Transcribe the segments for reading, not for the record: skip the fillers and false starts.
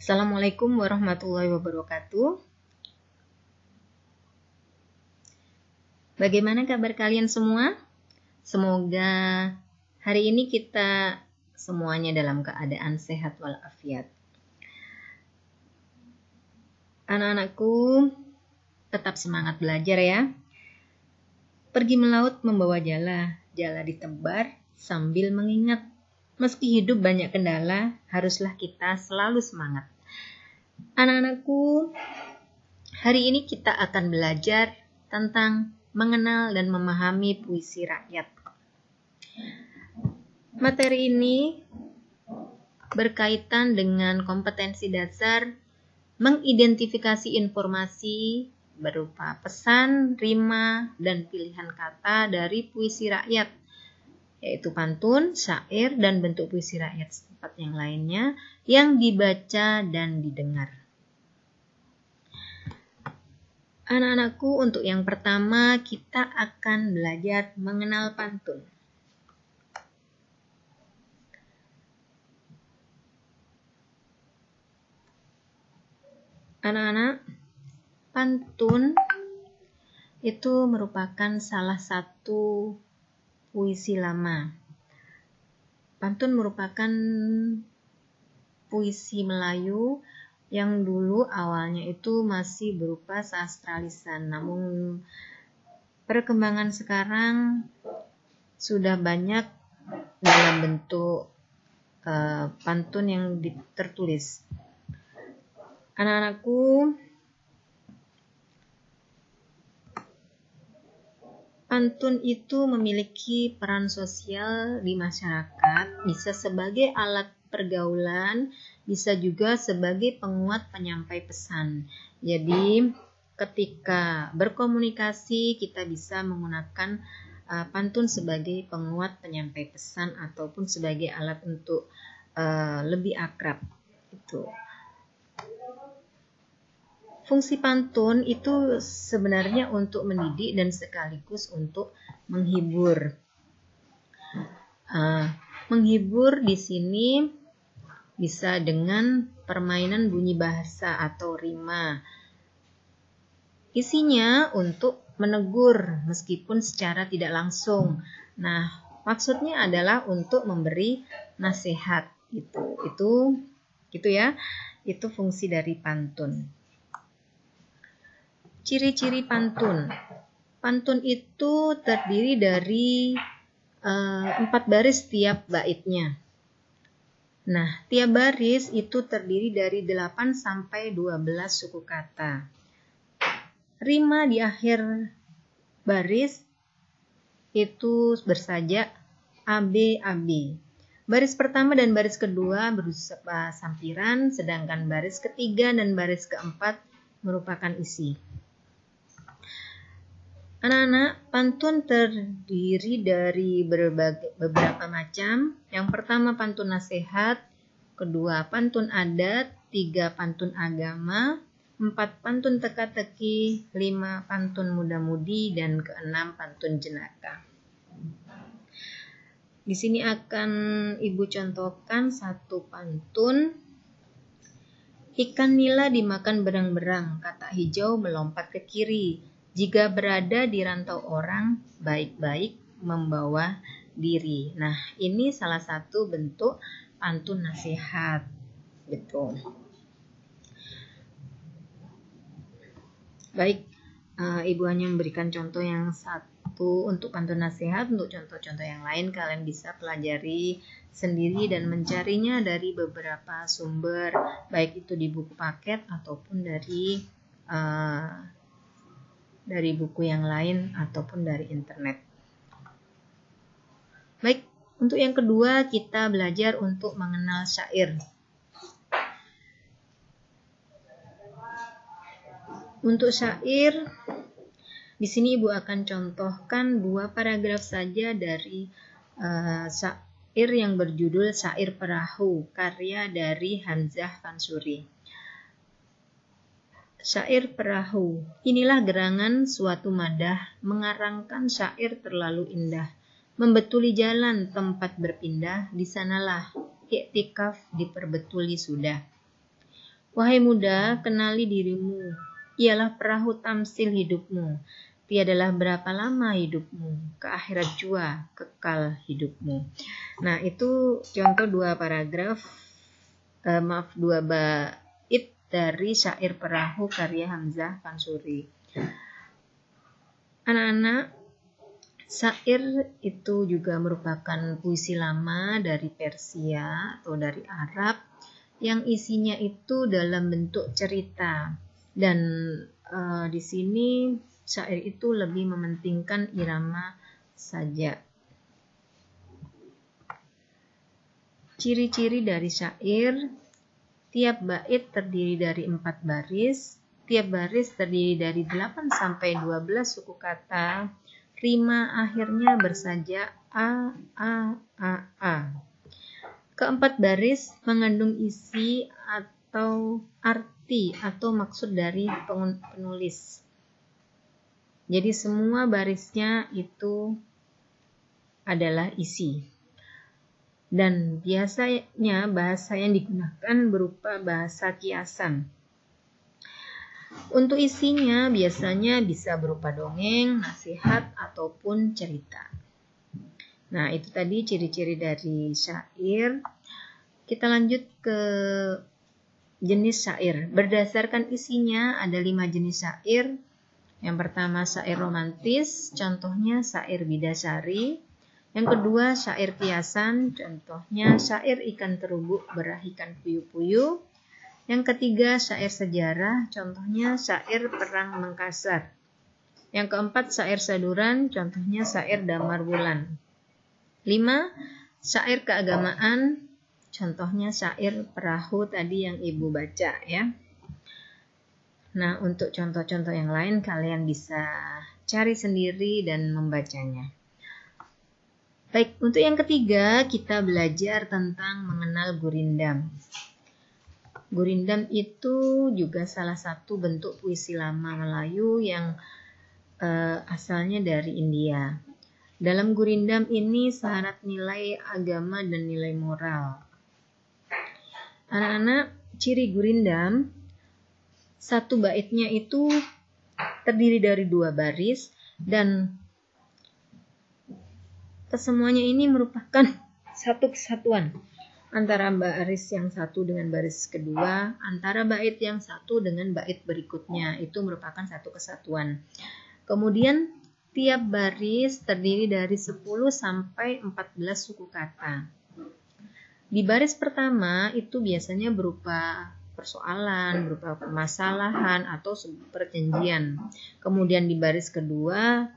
Assalamualaikum warahmatullahi wabarakatuh. Bagaimana kabar kalian semua? Semoga hari ini kita semuanya dalam keadaan sehat walafiat. Anak-anakku, tetap semangat belajar ya. Pergi melaut membawa jala, jala ditebar sambil mengingat. Meski hidup banyak kendala, haruslah kita selalu semangat. Anak-anakku, hari ini kita akan belajar tentang mengenal dan memahami puisi rakyat. Materi ini berkaitan dengan kompetensi dasar mengidentifikasi informasi berupa pesan, rima, dan pilihan kata dari puisi rakyat, yaitu pantun, syair, dan bentuk puisi rakyat setempat yang lainnya yang dibaca dan didengar. Anak-anakku, untuk yang pertama kita akan belajar mengenal pantun. Anak-anak, pantun itu merupakan salah satu puisi lama. Pantun merupakan puisi Melayu yang dulu awalnya itu masih berupa sastra lisan. Namun perkembangan sekarang sudah banyak dalam bentuk pantun yang tertulis. Anak-anakku, pantun itu memiliki peran sosial di masyarakat, bisa sebagai alat pergaulan, bisa juga sebagai penguat penyampai pesan. Jadi, ketika berkomunikasi, kita bisa menggunakan pantun sebagai penguat penyampai pesan ataupun sebagai alat untuk lebih akrab. Itu. Fungsi pantun itu sebenarnya untuk mendidik dan sekaligus untuk menghibur. Menghibur di sini bisa dengan permainan bunyi bahasa atau rima. Isinya untuk menegur meskipun secara tidak langsung. Nah, maksudnya adalah untuk memberi nasihat. Gitu ya. Itu fungsi dari pantun. Ciri-ciri pantun. Pantun itu terdiri dari 4 baris tiap baitnya. Nah, tiap baris itu terdiri dari 8 sampai 12 suku kata. Rima di akhir baris itu bersajak AB. Baris pertama dan baris kedua berupa sampiran, sedangkan baris ketiga dan baris keempat merupakan isi. Anak-anak, pantun terdiri dari beberapa macam. Yang pertama pantun nasihat, kedua pantun adat, 3 pantun agama, 4 pantun teka-teki, 5 pantun muda-mudi, dan ke-6 pantun jenaka. Di sini akan Ibu contohkan satu pantun. Ikan nila dimakan berang-berang, kata hijau melompat ke kiri. Jika berada di rantau orang, baik-baik membawa diri. Nah, ini salah satu bentuk pantun nasihat. Gitu. Baik, Ibu hanya memberikan contoh yang satu untuk pantun nasihat. Untuk contoh-contoh yang lain kalian bisa pelajari sendiri dan mencarinya dari beberapa sumber, baik itu di buku paket ataupun dari buku yang lain ataupun dari internet. Baik, untuk yang kedua kita belajar untuk mengenal syair. Untuk syair, di sini Ibu akan contohkan 2 paragraf saja dari syair yang berjudul Syair Perahu, karya dari Hamzah Fansuri. Syair Perahu. Inilah gerangan suatu madah, mengarangkan syair terlalu indah. Membetuli jalan tempat berpindah, di sanalah iktikaf diperbetuli sudah. Wahai muda, kenali dirimu. Ialah perahu tamsil hidupmu. Tiadalah berapa lama hidupmu. Ke akhirat jua kekal hidupmu. Nah, itu contoh dua bait dari syair Perahu karya Hamzah Pansuri. Anak-anak, syair itu juga merupakan puisi lama dari Persia atau dari Arab yang isinya itu dalam bentuk cerita, dan di sini syair itu lebih mementingkan irama saja. Ciri-ciri dari syair: tiap bait terdiri dari 4 baris, tiap baris terdiri dari 8 sampai 12 suku kata, rima akhirnya bersaja a a a a. Keempat baris mengandung isi atau arti atau maksud dari penulis. Jadi semua barisnya itu adalah isi. Dan biasanya bahasa yang digunakan berupa bahasa kiasan. Untuk isinya biasanya bisa berupa dongeng, nasihat, ataupun cerita. Nah, itu tadi ciri-ciri dari syair. Kita lanjut ke jenis syair. Berdasarkan isinya ada 5 jenis syair. Yang pertama syair romantis, contohnya syair Bidasari. Yang kedua syair kiasan, contohnya syair ikan terubuk berahikan puyuh-puyuh. Yang ketiga syair sejarah, contohnya syair Perang Mengkasar. Yang keempat syair saduran, contohnya syair Damar Wulan. 5. Syair keagamaan, contohnya syair Perahu tadi yang Ibu baca ya. Nah, untuk contoh-contoh yang lain kalian bisa cari sendiri dan membacanya. Baik, untuk yang ketiga kita belajar tentang mengenal gurindam. Gurindam itu juga salah satu bentuk puisi lama Melayu yang asalnya dari India. Dalam gurindam ini syarat nilai agama dan nilai moral. Anak-anak, ciri gurindam, satu baitnya itu terdiri dari 2 baris dan kesemuanya ini merupakan satu kesatuan antara baris yang satu dengan baris kedua, antara bait yang satu dengan bait berikutnya, itu merupakan satu kesatuan. Kemudian tiap baris terdiri dari 10 sampai 14 suku kata. Di baris pertama itu biasanya berupa persoalan, berupa permasalahan atau perjanjian. Kemudian di baris kedua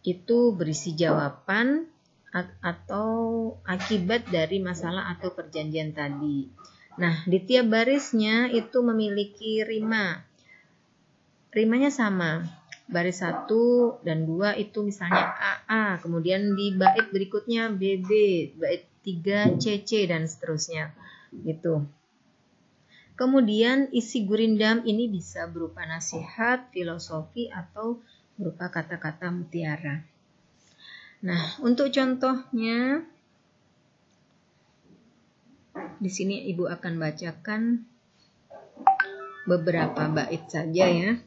itu berisi jawaban atau akibat dari masalah atau perjanjian tadi. Nah, di tiap barisnya itu memiliki rima. Rimanya sama. Baris 1 dan 2 itu misalnya AA, kemudian di bait berikutnya BB, bait 3 CC dan seterusnya. Gitu. Kemudian isi gurindam ini bisa berupa nasihat, filosofi atau berupa kata-kata mutiara. Nah, untuk contohnya di sini Ibu akan bacakan beberapa bait saja ya.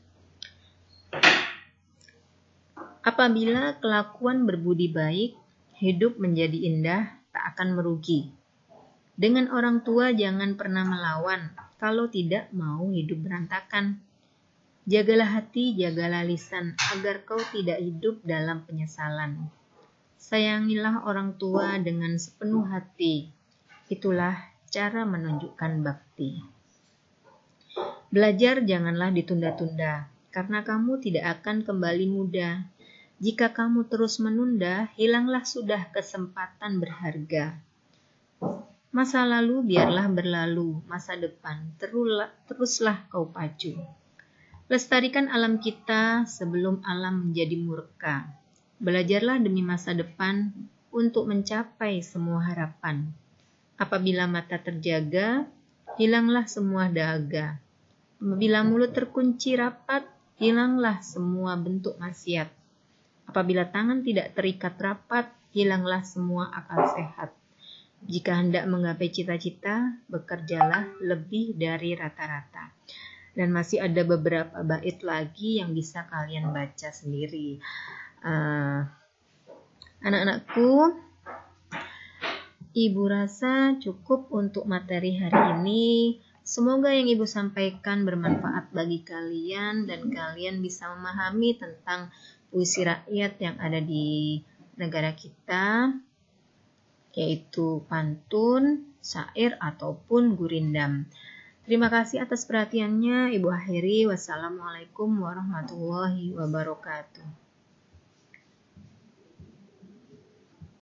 Apabila kelakuan berbudi baik, hidup menjadi indah, tak akan merugi. Dengan orang tua jangan pernah melawan, kalau tidak mau hidup berantakan. Jagalah hati, jagalah lisan, agar kau tidak hidup dalam penyesalan. Sayangilah orang tua dengan sepenuh hati, itulah cara menunjukkan bakti. Belajar janganlah ditunda-tunda, karena kamu tidak akan kembali muda. Jika kamu terus menunda, hilanglah sudah kesempatan berharga. Masa lalu biarlah berlalu, masa depan teruslah kau pacu. Lestarikan alam kita sebelum alam menjadi murka. Belajarlah demi masa depan untuk mencapai semua harapan. Apabila mata terjaga, hilanglah semua dahaga. Apabila mulut terkunci rapat, hilanglah semua bentuk maksiat. Apabila tangan tidak terikat rapat, hilanglah semua akal sehat. Jika hendak menggapai cita-cita, bekerjalah lebih dari rata-rata. Dan masih ada beberapa bait lagi yang bisa kalian baca sendiri. Anak-anakku, Ibu rasa cukup untuk materi hari ini. Semoga yang Ibu sampaikan bermanfaat bagi kalian dan kalian bisa memahami tentang puisi rakyat yang ada di negara kita, yaitu pantun, syair, ataupun gurindam. Terima kasih atas perhatiannya. Ibu akhiri. Wassalamualaikum warahmatullahi wabarakatuh.